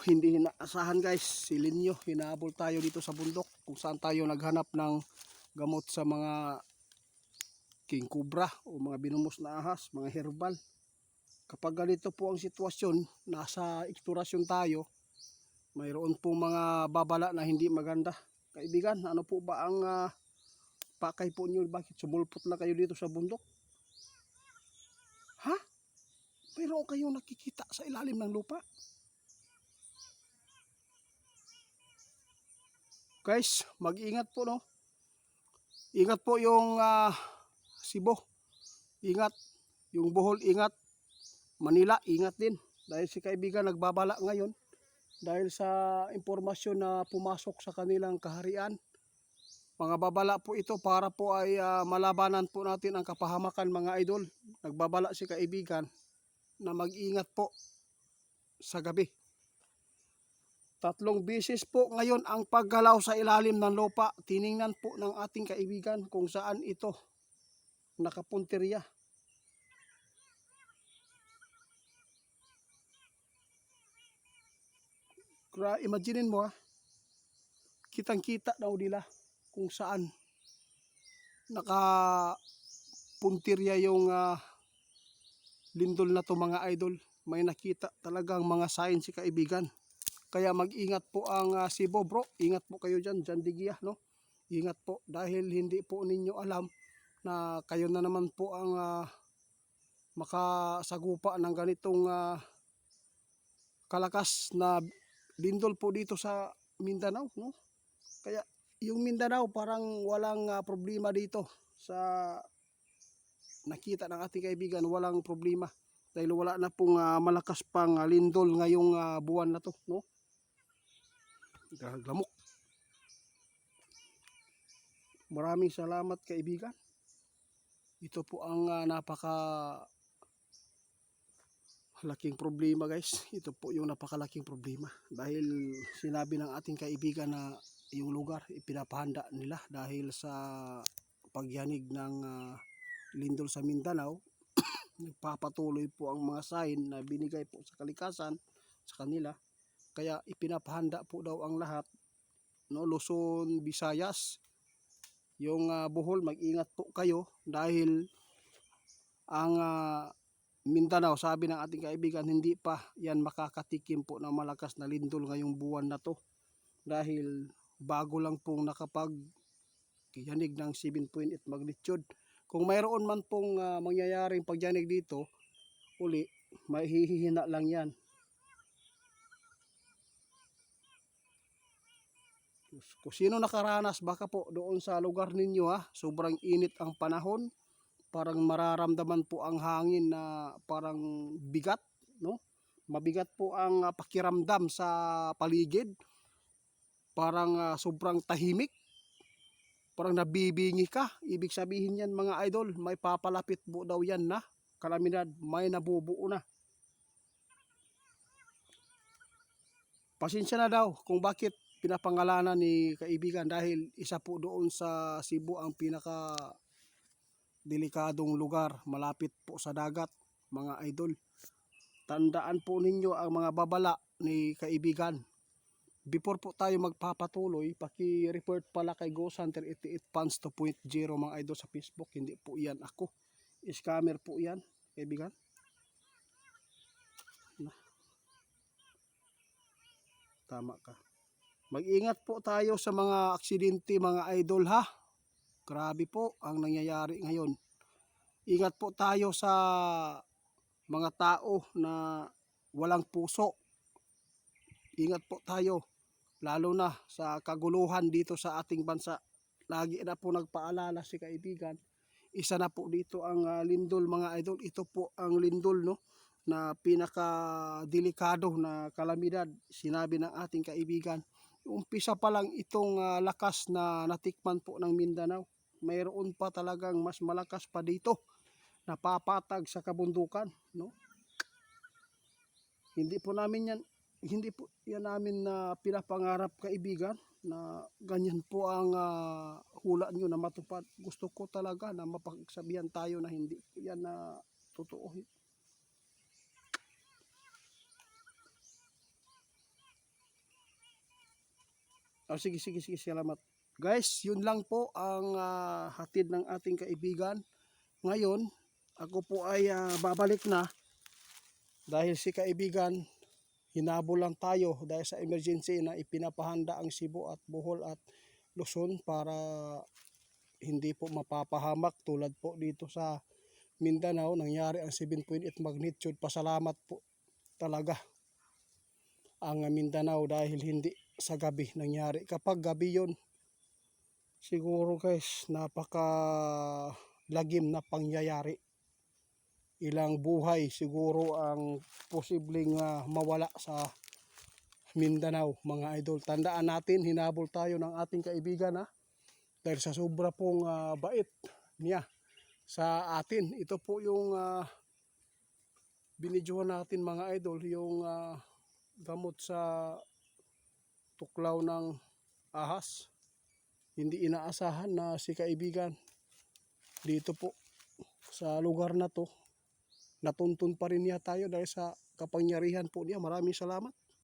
Hindi inaasahan guys, si Linyo, hinahabol tayo dito sa bundok kung saan tayo naghanap ng gamot sa mga king cobra o mga binumos na ahas, mga herbal. Kapag ganito po ang sitwasyon, nasa eksplorasyon tayo, mayroon po mga babala na hindi maganda. Kaibigan, ano po ba ang pakay po niyo? Bakit sumulpot na kayo dito sa bundok? Ha? Mayroon kayong nakikita sa ilalim ng lupa? Guys, mag-ingat po, no? Ingat po yung Cebu. Ingat. Yung Bohol, ingat. Manila, ingat din. Dahil si kaibigan nagbabala ngayon. Dahil sa impormasyon na pumasok sa kanilang kaharian. Mga babala po ito para po ay malabanan po natin ang kapahamakan, mga idol. Nagbabala si kaibigan na mag-ingat po sa gabi. 3 beses po ngayon ang paggalaw sa ilalim ng lupa. Tiningnan po ng ating kaibigan kung saan ito nakapuntirya. Imaginin mo kitang-kita daw nila kung saan nakapuntirya yung lindol na to, mga idol. May nakita talagang mga sign si kaibigan. Kaya mag-ingat po ang Cebu, bro. Ingat po kayo dyan, Digia, no? Ingat po dahil hindi po ninyo alam na kayo na naman po ang makasagupa ng ganitong kalakas na lindol po dito sa Mindanao, no? Kaya yung Mindanao parang walang problema dito sa nakita ng ating kaibigan, walang problema dahil wala na pong malakas pang lindol ngayong buwan na to, no? Lamok. Maraming salamat kaibigan. Ito po ang napaka laking problema guys. Ito po yung napakalaking problema dahil sinabi ng ating kaibigan na yung lugar ipinapahanda nila dahil sa pagyanig ng lindol sa Mindanao. Nagpapatuloy po ang mga sign na binigay po sa kalikasan sa kanila. Kaya ipinapahanda po daw ang lahat, no? Luzon, Visayas, yung Bohol, mag-ingat po kayo dahil ang Mindanao, sabi ng ating kaibigan, hindi pa yan makakatikim po ng malakas na lindol ngayong buwan na to dahil bago lang pong nakapagyanig ng 7.8 magnitude. Kung mayroon man pong mangyayaring pagyanig dito uli, mahihina lang yan. Kung sino nakaranas, baka po doon sa lugar ninyo sobrang init ang panahon, parang mararamdaman po ang hangin na parang bigat, no? Mabigat po ang pakiramdam sa paligid, parang sobrang tahimik, parang nabibingi ka. Ibig sabihin yan, mga idol, may papalapit po daw yan na kalamidad, may nabubuo na. Pasensya na daw kung bakit pinapangalanan ni kaibigan dahil isa po doon sa Cebu ang pinaka delikadong lugar, malapit po sa dagat, mga idol. Tandaan po ninyo ang mga babala ni kaibigan. Before po tayo magpapatuloy, paki-report pala kay Ghost Hunter 88 Fans 2.0, mga idol, sa Facebook. Hindi po yan ako, scammer po yan, kaibigan. Tama ka. Mag-ingat po tayo sa mga aksidente, mga idol, ha. Grabe po ang nangyayari ngayon. Ingat po tayo sa mga tao na walang puso. Ingat po tayo, lalo na sa kaguluhan dito sa ating bansa. Lagi na po nagpaalala si kaibigan. Isa na po dito ang lindol, mga idol. Ito po ang lindol, no, na pinaka-delikado na kalamidad. Sinabi ng ating kaibigan, umpisa pa lang itong lakas na natikman po ng Mindanao. Mayroon pa talagang mas malakas pa dito, napapatag sa kabundukan, no? Hindi po yan namin na pinapangarap, kaibigan, na ganyan po ang hula nyo na matupad. Gusto ko talaga na mapagsabihan tayo na hindi yan na totoo. Sige, sige, sige, salamat. Guys, yun lang po ang hatid ng ating kaibigan. Ngayon, ako po ay babalik na dahil si kaibigan, hinabol lang tayo dahil sa emergency na ipinapahanda ang Cebu at Bohol at Luzon para hindi po mapapahamak tulad po dito sa Mindanao. Nangyari ang 7.8 magnitude. Pasalamat po talaga ang Mindanao dahil hindi sa gabi nangyari. Kapag gabi yon, siguro guys, napaka lagim na pangyayari. Ilang buhay siguro ang posibleng mawala sa Mindanao, mga idol. Tandaan natin, hinabol tayo ng ating kaibigan dahil sa sobra pong bait niya sa atin. Ito po yung binidyohan natin, mga idol, yung gamot sa tuklaw ng ahas. Hindi inaasahan na si kaibigan dito po sa lugar na to, natuntun pa rin niya tayo dahil sa kapangyarihan po niya. Maraming salamat.